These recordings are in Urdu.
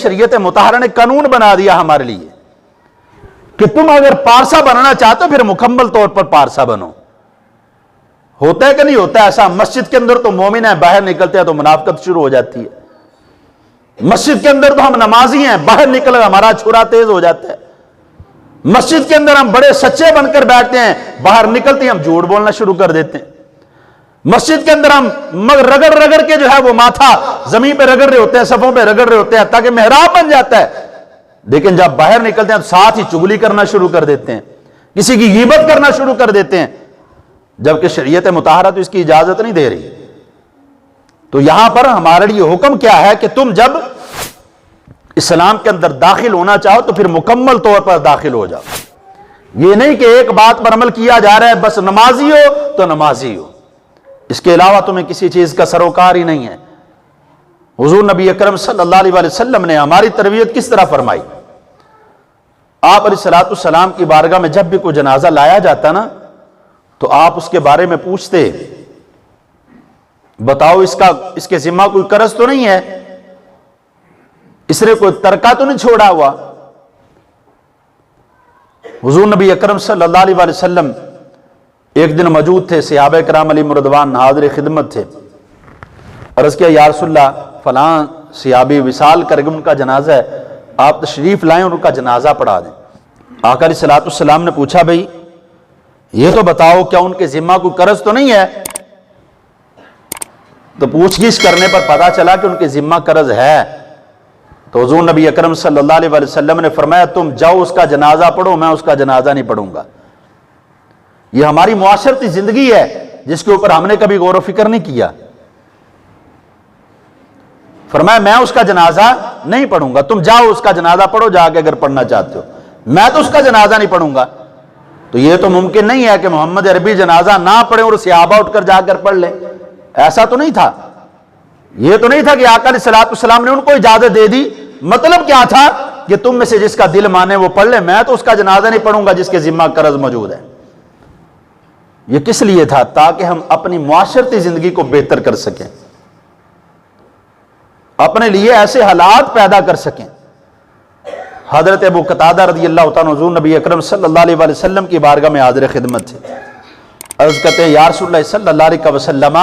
شریعت مطہرہ نے قانون بنا دیا ہمارے لیے کہ تم اگر پارسا بننا چاہتے ہو پھر مکمل طور پر پارسا بنو. ہوتا ہے کہ نہیں ہوتا ہے ایسا؟ مسجد کے اندر تو مومن ہیں، باہر نکلتے ہیں تو منافقت شروع ہو جاتی ہے. مسجد کے اندر تو ہم نمازی ہیں، باہر نکل ہمارا چھرا تیز ہو جاتا ہے. مسجد کے اندر ہم بڑے سچے بن کر بیٹھتے ہیں، باہر نکلتے ہیں ہم جھوٹ بولنا شروع کر دیتے ہیں. مسجد کے اندر ہم رگڑ رگڑ کے جو ہے وہ ماتھا زمین پہ رگڑ رہے ہوتے ہیں، صفوں پہ رگڑ رہے ہوتے ہیں تاکہ محراب بن جاتا ہے. لیکن جب باہر نکلتے ہیں تو ساتھ ہی چغلی کرنا شروع کر دیتے ہیں، کسی کی غیبت کرنا شروع کر دیتے ہیں، جبکہ شریعت مطہرہ تو اس کی اجازت نہیں دے رہی. تو یہاں پر ہمارے لیے حکم کیا ہے کہ تم جب اسلام کے اندر داخل ہونا چاہو تو پھر مکمل طور پر داخل ہو جاؤ. یہ نہیں کہ ایک بات پر عمل کیا جا رہا ہے بس نمازی ہو تو نمازی ہو، اس کے علاوہ تمہیں کسی چیز کا سروکار ہی نہیں ہے. حضور نبی اکرم صلی اللہ علیہ وسلم نے ہماری تربیت کس طرح فرمائی؟ آپ علیہ السلام کی بارگاہ میں جب بھی کوئی جنازہ لایا جاتا نا تو آپ اس کے بارے میں پوچھتے، بتاؤ اس کے ذمہ کوئی قرض تو نہیں ہے، اس نے کوئی ترکہ تو نہیں چھوڑا ہوا؟ حضور نبی اکرم صلی اللہ علیہ وسلم ایک دن موجود تھے، صحابہ کرام علیہ مردوان حاضر خدمت تھے. عرض کیا یا رسول اللہ فلاں صحابی وصال کر گئے، ان کا جنازہ ہے، آپ تشریف لائیں اور ان کا جنازہ پڑھا دیں. آقا علیہ السلام نے پوچھا بھئی یہ تو بتاؤ کیا ان کے ذمہ کوئی قرض تو نہیں ہے؟ تو پوچھ گچھ کرنے پر پتا چلا کہ ان کے ذمہ قرض ہے. تو حضور نبی اکرم صلی اللہ علیہ وسلم نے فرمایا تم جاؤ اس کا جنازہ پڑھو، میں اس کا جنازہ نہیں پڑھوں گا. یہ ہماری معاشرتی زندگی ہے جس کے اوپر ہم نے کبھی غور و فکر نہیں کیا. فرمایا میں اس کا جنازہ نہیں پڑھوں گا، تم جاؤ اس کا جنازہ پڑھو جا کے اگر پڑھنا چاہتے ہو، میں تو اس کا جنازہ نہیں پڑھوں گا. تو یہ تو ممکن نہیں ہے کہ محمد عربی جنازہ نہ پڑھیں اور صحابہ اٹھ کر جا کر پڑھ لیں. ایسا تو نہیں تھا. یہ تو نہیں تھا کہ آقا علیہ السلام نے ان کو اجازت دے دی. مطلب کیا تھا کہ تم میں سے جس کا دل مانے وہ پڑھ لے، میں تو اس کا جنازہ نہیں پڑھوں گا جس کے ذمہ قرض موجود ہے. یہ کس لیے تھا؟ تاکہ ہم اپنی معاشرتی زندگی کو بہتر کر سکیں، اپنے لیے ایسے حالات پیدا کر سکیں. حضرت ابو قتادہ رضی اللہ تعالیٰ حضور نبی اکرم صلی اللہ علیہ وسلم کی بارگاہ میں حاضر خدمت تھے. عرض کرتے ہیں یا رسول اللہ صلی اللہ علیہ وسلم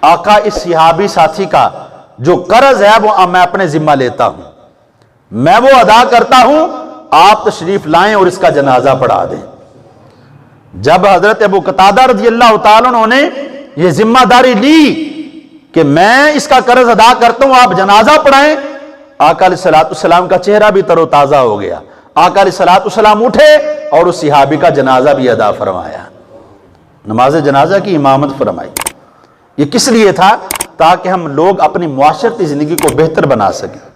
آقا اس صحابی ساتھی کا جو قرض ہے وہ میں اپنے ذمہ لیتا ہوں، میں وہ ادا کرتا ہوں، آپ تشریف لائیں اور اس کا جنازہ پڑھا دیں. جب حضرت ابو قتادہ رضی اللہ تعالیٰ عنہ نے یہ ذمہ داری لی کہ میں اس کا قرض ادا کرتا ہوں، آپ جنازہ پڑھائیں، آقا علیہ السلام کا چہرہ بھی تر و تازہ ہو گیا. آقا علیہ السلام اٹھے اور اس صحابی کا جنازہ بھی ادا فرمایا، نماز جنازہ کی امامت فرمائی. یہ کس لیے تھا؟ تاکہ ہم لوگ اپنی معاشرتی زندگی کو بہتر بنا سکیں.